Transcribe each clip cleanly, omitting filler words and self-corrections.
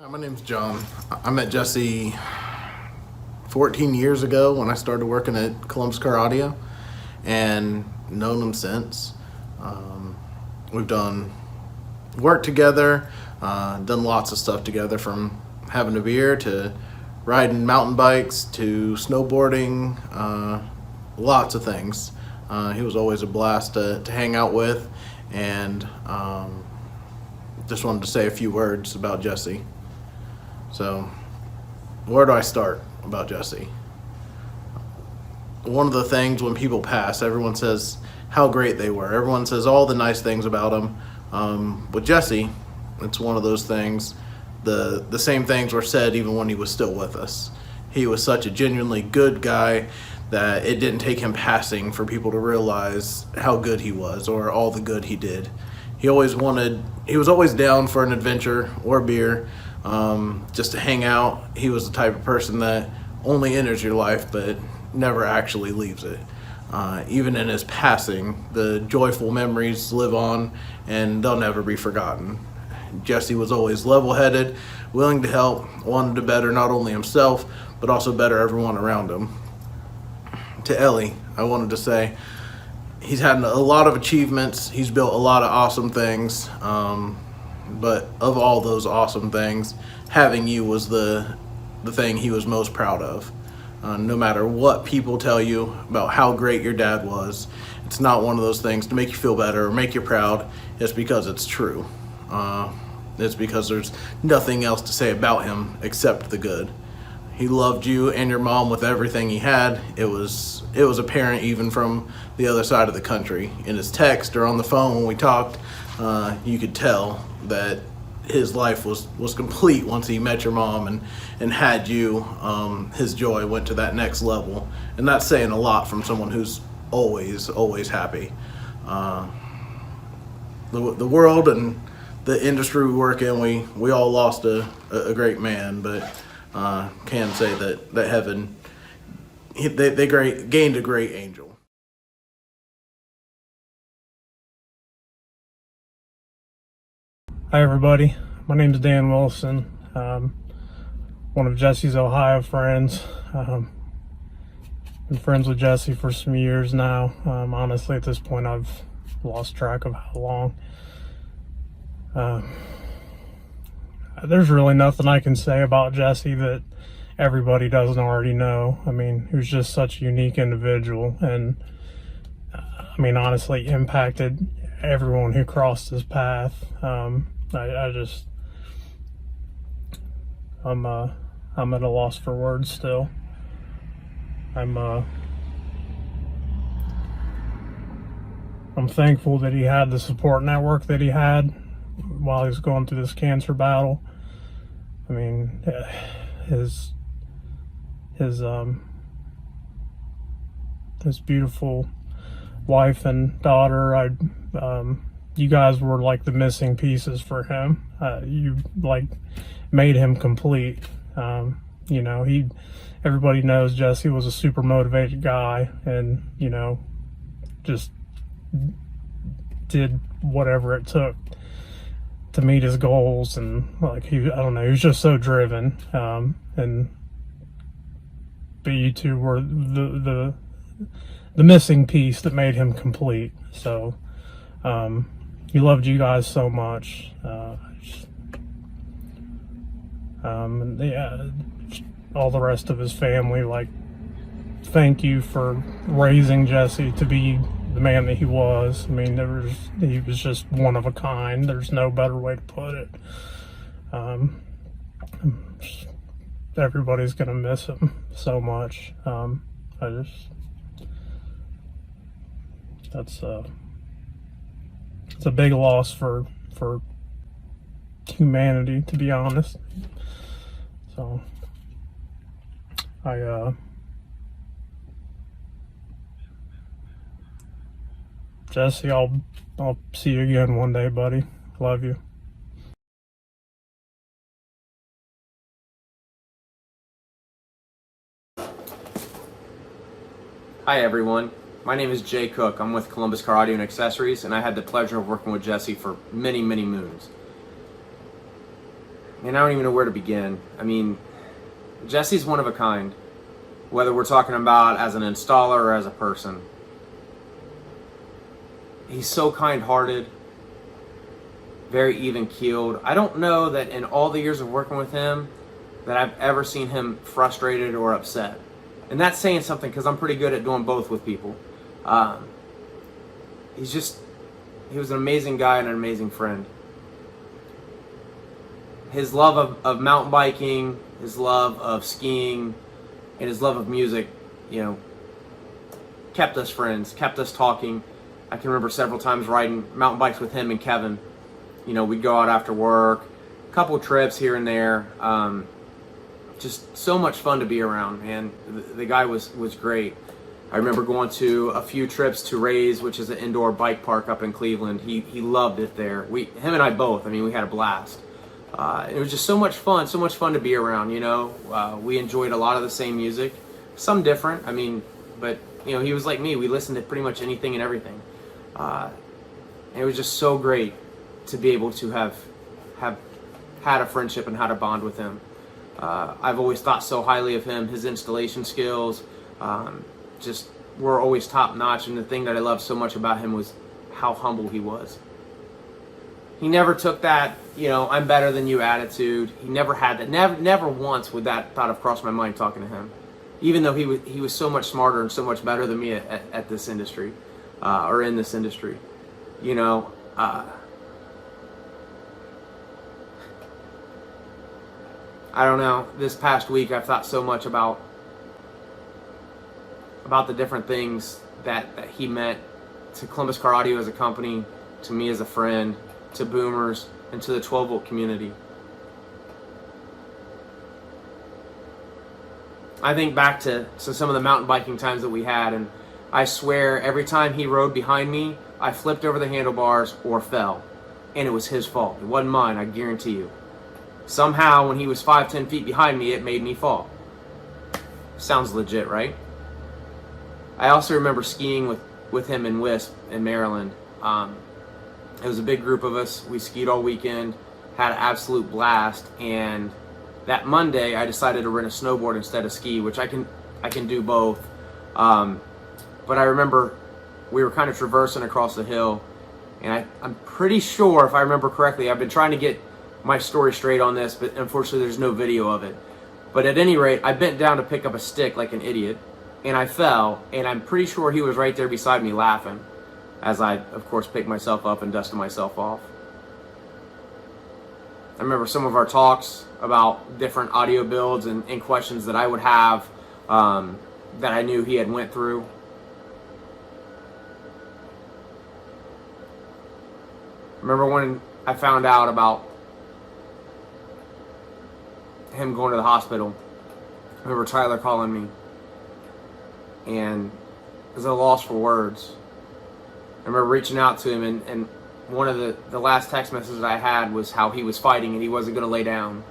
Hi, my name's John. I met Jesse 14 years ago when I started working at Columbus Car Audio, and known him since. We've done work together, done lots of stuff together, from having a beer to riding mountain bikes to snowboarding, lots of things. He was always a blast to hang out with, and just wanted to say a few words about Jesse. So, where do I start about Jesse? One of the things when people pass, everyone says how great they were. Everyone says all the nice things about him. With Jesse, it's one of those things. The same things were said even when he was still with us. He was such a genuinely good guy that it didn't take him passing for people to realize how good he was or all the good he did. He was always down for an adventure or beer, just to hang out. He was the type of person that only enters your life but never actually leaves it. Even in his passing, the joyful memories live on and they'll never be forgotten. Jesse was always level-headed, willing to help, wanted to better not only himself but also better everyone around him. To Ellie, I wanted to say he's had a lot of achievements. He's built a lot of awesome things. But of all those awesome things, having you was the thing he was most proud of. No matter what people tell you about how great your dad was, it's not one of those things to make you feel better or make you proud. It's because it's true. It's because there's nothing else to say about him except the good. He loved you and your mom with everything he had. It was apparent even from the other side of the country. In his text or on the phone when we talked, you could tell that his life was complete once he met your mom and had you. His joy went to that next level, and that's saying a lot from someone who's always happy. The world and the industry we work in, we all lost a great man, but can say that heaven, they gained a great angel. Hi everybody, my name is Dan Wilson, one of Jesse's Ohio friends. Been friends with Jesse for some years now. Honestly, at this point I've lost track of how long. There's really nothing I can say about Jesse that everybody doesn't already know. I mean, he was just such a unique individual, and honestly impacted everyone who crossed his path. I'm at a loss for words still. I'm thankful that he had the support network that he had while he was going through this cancer battle. I mean, his beautiful wife and daughter, you guys were like the missing pieces for him. You like made him complete. Everybody knows Jesse was a super motivated guy, and just did whatever it took to meet his goals. And he was just so driven. But you two were the missing piece that made him complete. So he loved you guys so much. All the rest of his family, thank you for raising Jesse to be the man that he was. I mean, he was just one of a kind. There's no better way to put it. Everybody's gonna miss him so much. It's a big loss for humanity, to be honest. So Jesse, I'll see you again one day, buddy. Love you. Hi everyone, my name is Jay Cook. I'm with Columbus Car Audio and Accessories, and I had the pleasure of working with Jesse for many moons. and I don't even know where to begin. I mean, Jesse's one of a kind, whether we're talking about as an installer or as a person. He's so kind-hearted, very even-keeled. I don't know that in all the years of working with him that I've ever seen him frustrated or upset. And that's saying something, because I'm pretty good at doing both with people. He was an amazing guy and an amazing friend. His love of mountain biking, his love of skiing, and his love of music, kept us friends, kept us talking. I can remember several times riding mountain bikes with him and Kevin. We'd go out after work, a couple trips here and there. Just so much fun to be around, man. The guy was great. I remember going to a few trips to Ray's, which is an indoor bike park up in Cleveland. He loved it there. Him and I both, we had a blast. It was just so much fun to be around, We enjoyed a lot of the same music, some different, but, he was like me. We listened to pretty much anything and everything. And it was just so great to be able to have had a friendship and had a bond with him. I've always thought so highly of him. His installation skills just were always top notch, and the thing that I loved so much about him was how humble he was. He never took that, I'm better than you attitude. He never had that. Never once would that thought have crossed my mind talking to him, even though he was so much smarter and so much better than me at this industry, or in this industry. I don't know. This past week, I've thought so much about the different things that he meant to Columbus Car Audio as a company, to me as a friend, to Boomers, and to the 12-volt community. I think back to some of the mountain biking times that we had, and I swear every time he rode behind me, I flipped over the handlebars or fell, and it was his fault. It wasn't mine, I guarantee you. Somehow, when he was 5-10 feet behind me, it made me fall. Sounds legit, right? I also remember skiing with him in Wisp in Maryland. It was a big group of us. We skied all weekend, had an absolute blast, and that Monday I decided to rent a snowboard instead of ski, which I can do both. But I remember we were kind of traversing across the hill, and I'm pretty sure, if I remember correctly, I've been trying to get my story straight on this, but unfortunately there's no video of it. But at any rate, I bent down to pick up a stick like an idiot, and I fell, and I'm pretty sure he was right there beside me laughing as I, of course, picked myself up and dusted myself off. I remember some of our talks about different audio builds and questions that I would have that I knew he had went through. Remember when I found out about him going to the hospital. I remember Tyler calling me, and I was at a loss for words. I remember reaching out to him, and one of the last text messages I had was how he was fighting and he wasn't going to lay down.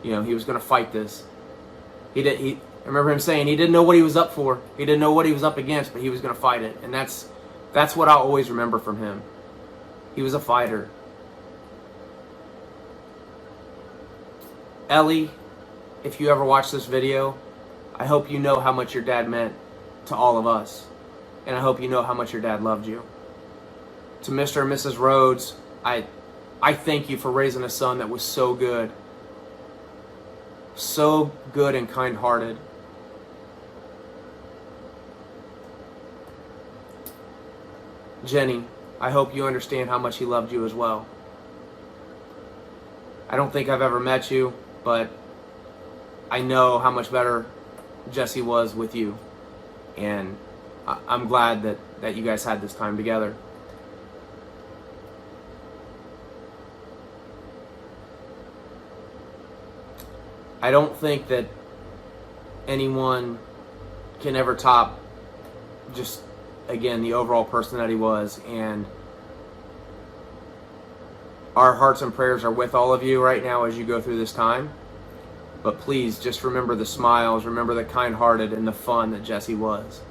He was going to fight this. I remember him saying he didn't know what he was up for. He didn't know what he was up against, but he was going to fight it. And that's what I'll always remember from him. He was a fighter. Ellie, if you ever watch this video, I hope you know how much your dad meant to all of us. And I hope you know how much your dad loved you. To Mr. and Mrs. Rhodes, I thank you for raising a son that was so good. So good and kind-hearted. Jenny, I hope you understand how much he loved you as well. I don't think I've ever met you, but I know how much better Jesse was with you. And I'm glad that you guys had this time together. I don't think that anyone can ever top just, again, the overall person that he was. And our hearts and prayers are with all of you right now as you go through this time. But please just remember the smiles, remember the kind-hearted and the fun that Jesse was.